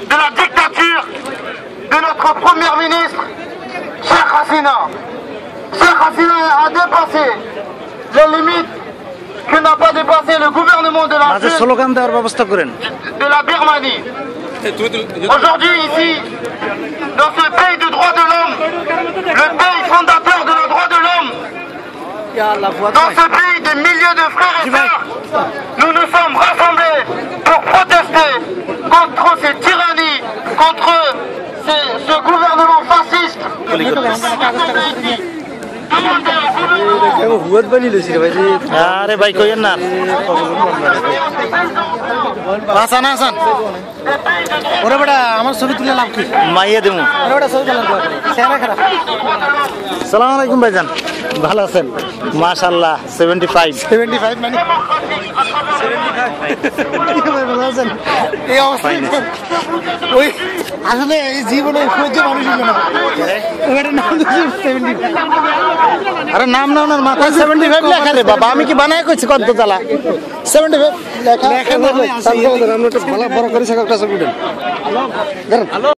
de la dictature de notre Premier ministre, Cheikh Hasina. Cheikh Hasina a dépassé les limites que n'a pas dépassé le gouvernement de la Birmanie. Aujourd'hui, ici, dans ce pays de droits de l'homme, le pays fondateur de nos droits de l'homme, dans ce pays de milliers de frères et sœurs, nous nous sommes rassemblés pour protester contre ces tyrannies, contre ce gouvernement fasciste. আরে ভাই কইেন না হাসান হাসান ওরে বড়া আমার ছবি তুলে লাভ কি মাইয়া দেমু ওরে বড়া ছবি তুলে চেহারা খারাপ আসসালামু আলাইকুম ভাইজান ভালো আছেন মাশাআল্লাহ 75 মানে 75 ভালো আছেন এই অবস্থা ওই আসলে এই জীবনে সহ্য মানুষ হলো না ওটার নাম 75 আরে নাম নাও না মাথায় 75 লেখা রে বাবা আমি কি বানায় কইছি কত জ্বালা 75 লেখা আমরা তো ভালো বড় করে একটা ছবি দেন হ্যালো